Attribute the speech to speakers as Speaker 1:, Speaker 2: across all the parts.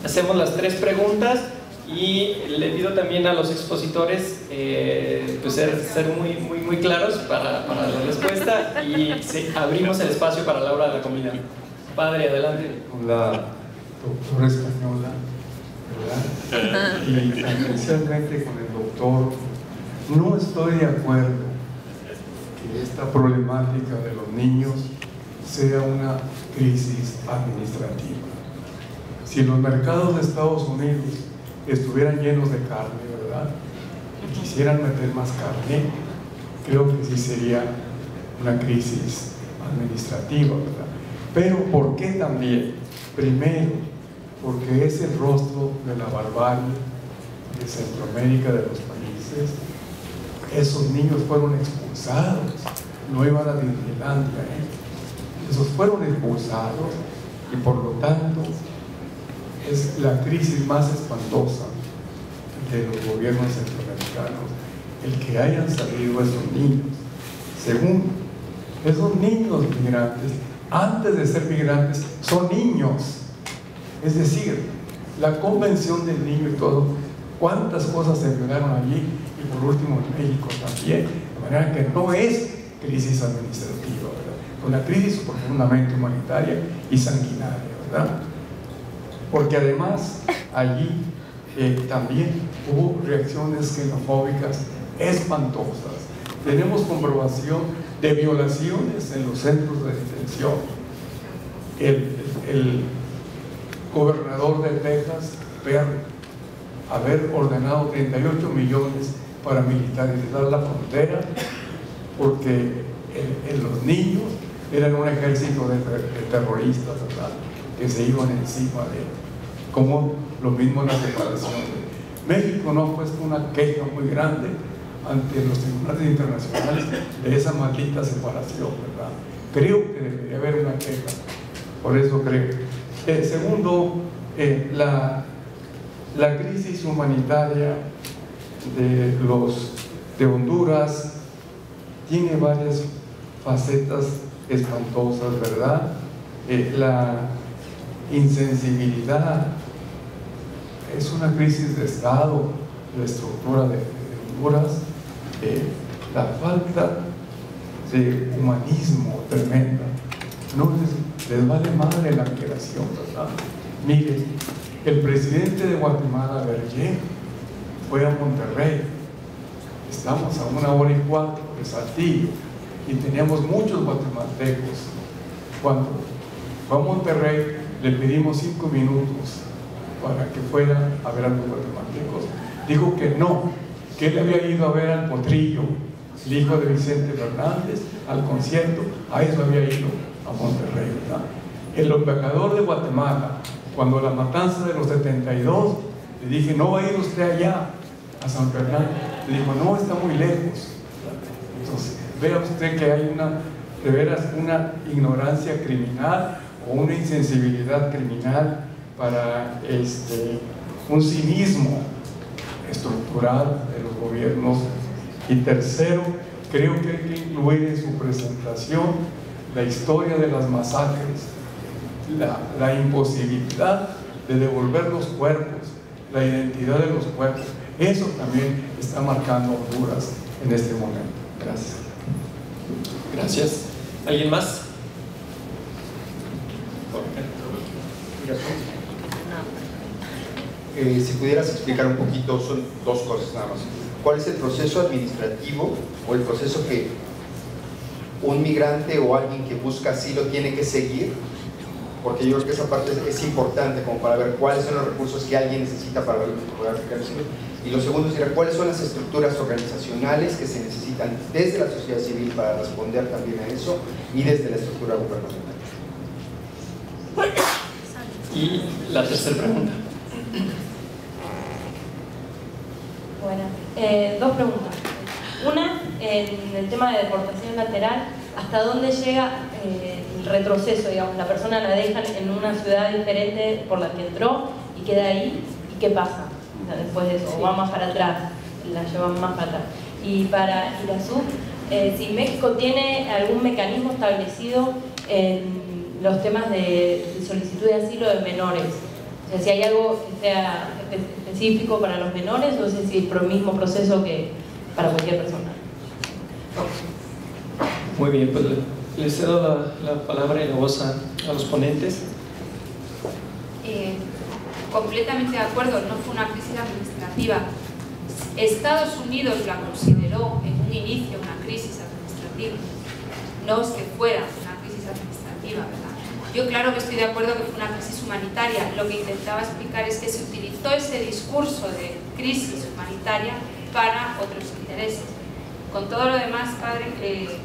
Speaker 1: hacemos las 3 preguntas y le pido también a los expositores pues ser muy claros para la respuesta, y abrimos el espacio para la hora de la comida. Padre, adelante.
Speaker 2: Con la doctora española, ¿verdad? Y especialmente con el doctor, no estoy de acuerdo que esta problemática de los niños sea una crisis administrativa. Si los mercados de Estados Unidos estuvieran llenos de carne, ¿verdad?, y quisieran meter más carne, creo que sí sería una crisis administrativa, ¿verdad? Pero ¿por qué también? Primero, porque es el rostro de la barbarie de Centroamérica, de los países. Esos niños fueron expulsados, no iban a Disneylandia, esos fueron expulsados, y por lo tanto es la crisis más espantosa de los gobiernos centroamericanos el que hayan salido esos niños. Segundo, esos niños migrantes, antes de ser migrantes, son niños. Es decir, la convención del niño y todo, cuántas cosas se violaron allí, y por último en México también, de manera que no es crisis administrativa, ¿verdad? Es una crisis profundamente humanitaria y sanguinaria, ¿verdad? Porque además allí también hubo reacciones xenofóbicas espantosas. Tenemos comprobación de violaciones en los centros de detención. El gobernador de Texas, Perry, haber ordenado 38 millones para militarizar la frontera, porque los niños eran un ejército de terroristas, ¿verdad?, que se iban encima de él, como lo mismo en la separación. México no ha puesto una queja muy grande ante los tribunales internacionales de esa maldita separación, ¿verdad? Creo que debería haber una queja, por eso creo. Segundo, la crisis humanitaria de Honduras tiene varias facetas espantosas, ¿verdad? La insensibilidad es una crisis de Estado, de estructura de Honduras, la falta de humanismo tremenda. No les vale madre la migración, ¿verdad? Mire, el presidente de Guatemala, Berger, fue a Monterrey. Estamos a 1 hora y 4 de Saltillo y teníamos muchos guatemaltecos. Cuando fue a Monterrey, le pedimos 5 minutos para que fuera a ver a los guatemaltecos. Dijo que no, que él había ido a ver al Potrillo, el hijo de Vicente Fernández, al concierto. A eso había ido a Monterrey, ¿verdad? El embajador de Guatemala, cuando la matanza de los 72, le dije, no va a ir usted allá a San Fernando. Le dijo, no, está muy lejos. Entonces, vea usted que hay de veras una ignorancia criminal o una insensibilidad criminal para un cinismo estructural de los gobiernos. Y tercero, creo que hay que incluir en su presentación la historia de las masacres, la imposibilidad de devolver los cuerpos, la identidad de los cuerpos. Eso también está marcando Honduras en este momento. Gracias.
Speaker 1: Gracias. ¿Alguien más?
Speaker 3: Si pudieras explicar un poquito, son 2 cosas nada más. ¿Cuál es el proceso administrativo o el proceso que un migrante o alguien que busca asilo tiene que seguir? Porque yo creo que esa parte es importante como para ver cuáles son los recursos que alguien necesita para poder aplicar el asilo. Y lo segundo sería cuáles son las estructuras organizacionales que se necesitan desde la sociedad civil para responder también a eso y desde la estructura gubernamental.
Speaker 1: Y la tercera pregunta.
Speaker 4: Bueno, 2 preguntas. Una, en el tema de deportación lateral, ¿hasta dónde llega el retroceso? Digamos, la persona la dejan en una ciudad diferente por la que entró y queda ahí, ¿y qué pasa? O sea, después de eso, o va más para atrás, la llevan más para atrás. Y para Irazú, si México tiene algún mecanismo establecido en los temas de solicitud de asilo de menores. O sea, si hay algo que sea específico para los menores o si es el mismo proceso que para cualquier persona.
Speaker 1: Muy bien, pues les cedo la palabra y la voz a los ponentes.
Speaker 5: Completamente de acuerdo, no fue una crisis administrativa. Estados Unidos la consideró en un inicio una crisis administrativa, no es que fuera una crisis administrativa, ¿verdad? Yo claro que estoy de acuerdo que fue una crisis humanitaria. Lo que intentaba explicar es que se utilizó ese discurso de crisis humanitaria para otros intereses. Con todo lo demás, padre,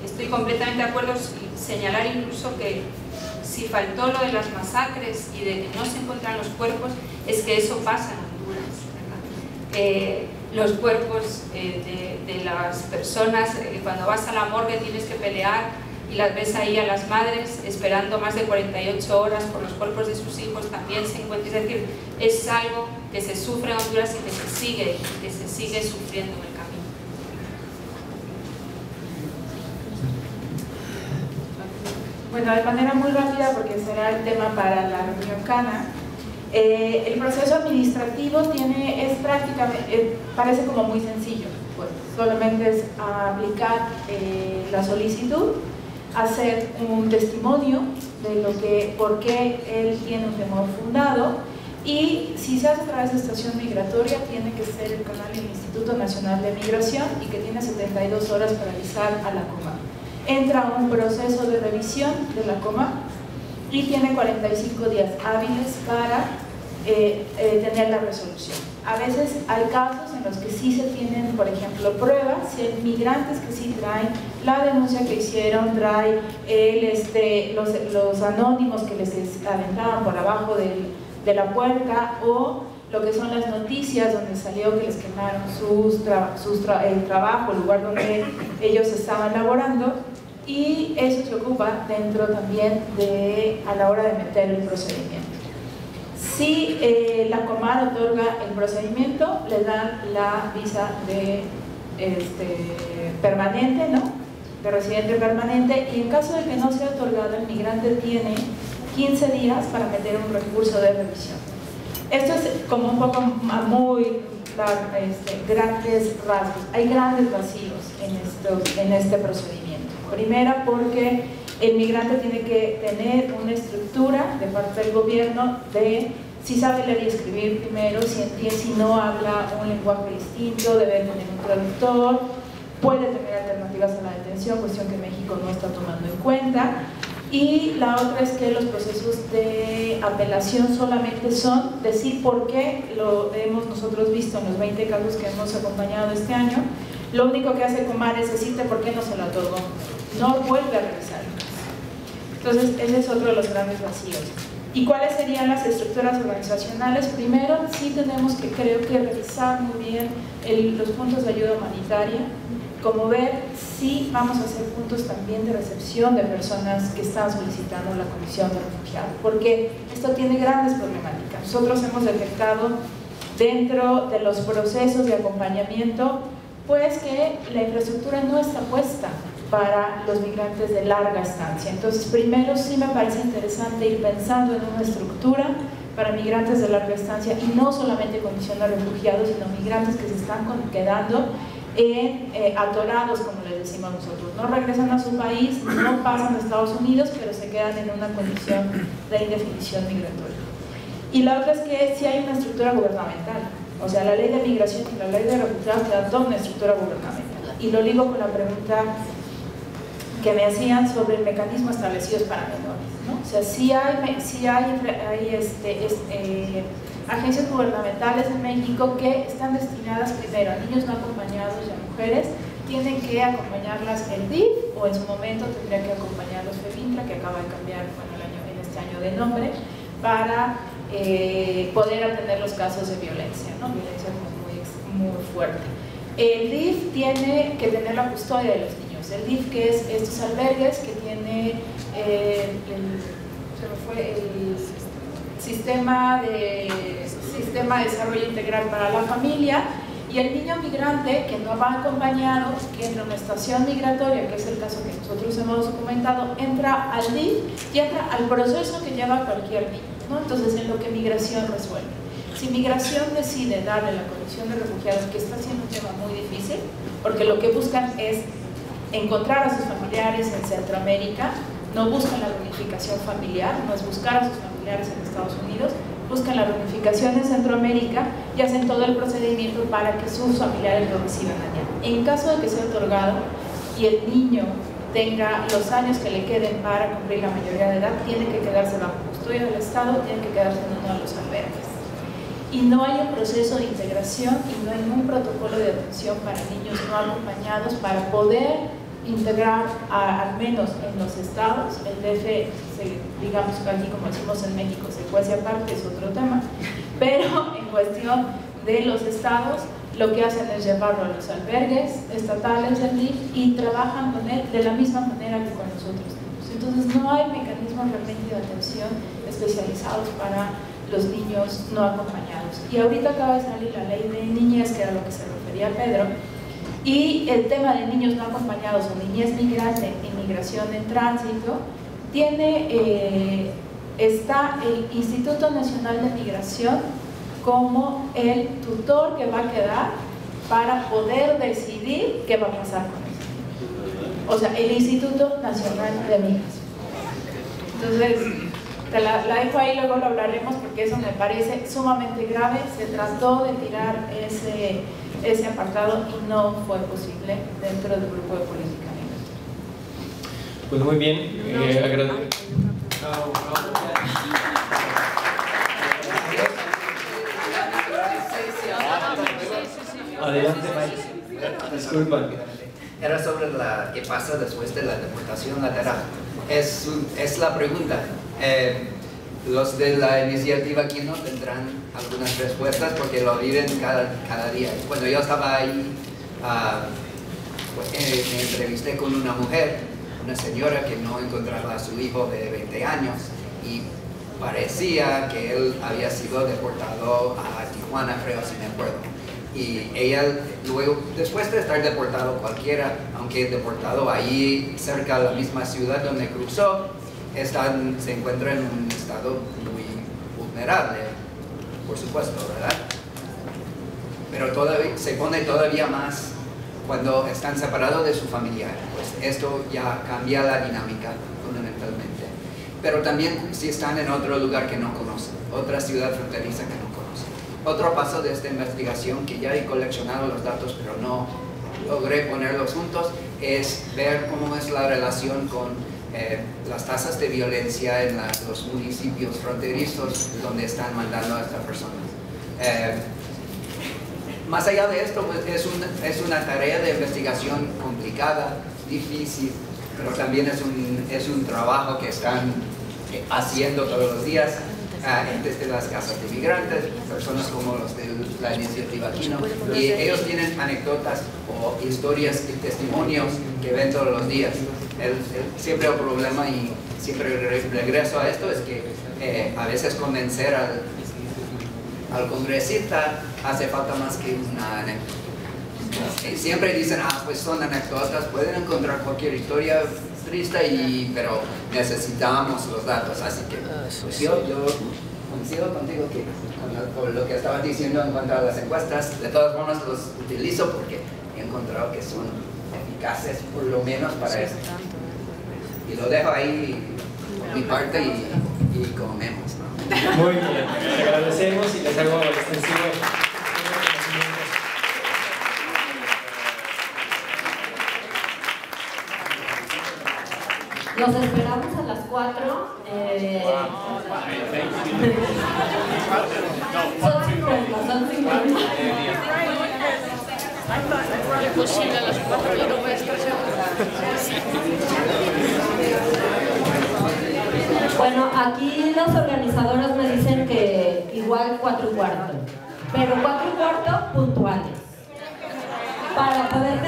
Speaker 5: estoy completamente de acuerdo y señalar incluso que si faltó lo de las masacres y de que no se encuentran los cuerpos, es que eso pasa en Honduras, ¿verdad? Los cuerpos de las personas, cuando vas a la morgue tienes que pelear y las ves ahí a las madres esperando más de 48 horas por los cuerpos de sus hijos, también se encuentra, es decir, es algo que se sufre en Honduras y que se sigue sufriendo en el camino.
Speaker 6: Bueno, de manera muy rápida, porque será el tema para la reunión CANA. El proceso administrativo es prácticamente, parece como muy sencillo, pues solamente es aplicar la solicitud, hacer un testimonio de por qué él tiene un temor fundado, y si se hace a través de estación migratoria tiene que ser el canal del Instituto Nacional de Migración y que tiene 72 horas para avisar a la COMA. Entra un proceso de revisión de la COMA y tiene 45 días hábiles para tener la resolución. A veces hay casos en los que sí se tienen, por ejemplo, pruebas, si hay migrantes que sí traen la denuncia que hicieron, traen los anónimos que les aventaban por abajo de la puerta, o lo que son las noticias donde salió que les quemaron el trabajo, el lugar donde ellos estaban laborando, y eso se ocupa dentro también a la hora de meter el procedimiento. Si la Comar otorga el procedimiento, le dan la visa de permanente, ¿no? De residente permanente, y en caso de que no sea otorgado, el migrante tiene 15 días para meter un recurso de revisión. Esto es como un poco muy grandes rasgos. Hay grandes vacíos en este procedimiento. Primera, porque el migrante tiene que tener una estructura de parte del gobierno de si sabe leer y escribir primero, si entiende, si no habla un lenguaje distinto, debe tener un traductor, puede tener alternativas a la detención, cuestión que México no está tomando en cuenta. Y la otra es que los procesos de apelación solamente son decir por qué, lo hemos nosotros visto en los 20 casos que hemos acompañado este año. Lo único que hace Comar es decirte por qué no se lo otorgó, no vuelve a revisar. Entonces ese es otro de los grandes vacíos. ¿Y cuáles serían las estructuras organizacionales? Primero, sí tenemos que, creo que, revisar muy bien los puntos de ayuda humanitaria, como ver si vamos a hacer puntos también de recepción de personas que están solicitando la condición de refugiado, porque esto tiene grandes problemáticas. Nosotros hemos detectado dentro de los procesos de acompañamiento, pues que la infraestructura no está puesta para los migrantes de larga estancia. Entonces, primero sí me parece interesante ir pensando en una estructura para migrantes de larga estancia, y no solamente condición de refugiados, sino migrantes que se están quedando atorados, como les decimos nosotros. No regresan a su país, no pasan a Estados Unidos, pero se quedan en una condición de indefinición migratoria. Y la otra es que sí hay una estructura gubernamental. O sea, la ley de migración y la ley de refugiados dan toda una estructura gubernamental. Y lo ligo con la pregunta que me hacían sobre el mecanismo establecidos para menores, ¿no? O sea, sí hay agencias gubernamentales en México que están destinadas primero a niños no acompañados y a mujeres. Tienen que acompañarlas el DIF, o en su momento tendría que acompañarlos FEBINTRA, que acaba de cambiar en este año de nombre, para poder atender los casos de violencia, ¿no? Violencia muy fuerte. El DIF tiene que tener la custodia de los niños. El DIF, que es estos albergues que tiene el sistema de desarrollo integral para la familia, y el niño migrante que no va acompañado, que entra a una estación migratoria, que es el caso que nosotros hemos documentado, entra al DIF y entra al proceso que lleva cualquier niño. ¿no? Entonces, en lo que migración resuelve. Si migración decide darle la condición de refugiados, que está siendo un tema muy difícil, porque lo que buscan es encontrar a sus familiares en Centroamérica, no buscan la reunificación familiar, no es buscar a sus familiares en Estados Unidos, buscan la reunificación en Centroamérica y hacen todo el procedimiento para que sus familiares lo reciban allá. En caso de que sea otorgado y el niño tenga los años que le queden para cumplir la mayoría de edad, tiene que quedarse bajo custodia del Estado, tiene que quedarse en uno de los albergues. Y no hay un proceso de integración y no hay un protocolo de atención para niños no acompañados para poder integrar al menos en los estados. El DF, digamos que aquí como decimos en México, se cuece aparte, es otro tema, pero en cuestión de los estados, lo que hacen es llevarlo a los albergues estatales del DIF y trabajan con él de la misma manera que con los otros niños. Entonces no hay mecanismos realmente de atención especializados para los niños no acompañados. Y ahorita acaba de salir la ley de niñez, que era lo que se refería Pedro, y el tema de niños no acompañados o niñez migrante, inmigración en tránsito, está el Instituto Nacional de Migración como el tutor que va a quedar para poder decidir qué va a pasar con eso. O sea, el Instituto Nacional de Migración. Entonces, te la dejo ahí, luego lo hablaremos porque eso me parece sumamente grave. Se trató de tirar ese apartado y no fue posible dentro del grupo de política migratoria.
Speaker 1: Pues muy bien, adelante, Mike. Disculpa.
Speaker 7: Era sobre qué pasa después de la deportación lateral. Es la pregunta. Los de la iniciativa aquí no tendrán algunas respuestas porque lo viven cada día. Cuando yo estaba ahí, me entrevisté con una mujer, una señora que no encontraba a su hijo de 20 años y parecía que él había sido deportado a Tijuana, creo, si me acuerdo. Y ella luego, después de estar deportado cualquiera, aunque deportado ahí cerca de la misma ciudad donde cruzó, se encuentra en un estado muy vulnerable, por supuesto, ¿verdad? Pero se pone todavía más cuando están separados de su familiar. Pues esto ya cambia la dinámica fundamentalmente. Pero también si están en otro lugar que no conocen, otra ciudad fronteriza que no conocen. Otro paso de esta investigación, que ya he coleccionado los datos pero no logré ponerlos juntos, es ver cómo es la relación con las tasas de violencia en los municipios fronterizos donde están mandando a estas personas. Más allá de esto, pues, es una tarea de investigación complicada, difícil, pero también es un trabajo que están haciendo todos los días. Desde las casas de migrantes, personas como los de la iniciativa Aquino, y ellos tienen anécdotas o historias y testimonios que ven todos los días. Siempre el problema, y siempre regreso a esto, es que a veces convencer al congresista hace falta más que una anécdota. Siempre dicen, pues son anécdotas, pueden encontrar cualquier historia triste, pero necesitamos los datos, así que pues yo coincido contigo con lo que estabas diciendo en cuanto a las encuestas. De todas formas los utilizo porque he encontrado que son eficaces por lo menos para eso. Y lo dejo ahí por mi parte y comemos, ¿no?
Speaker 1: Muy bien, les agradecemos y les hago extensivo.
Speaker 4: Los esperamos a las 4. Son 50, son 50.
Speaker 8: Imposible a las 4, yo no voy a estar segura.
Speaker 4: Bueno, aquí los organizadores me dicen que igual 4:15, pero 4:15 puntuales, para poder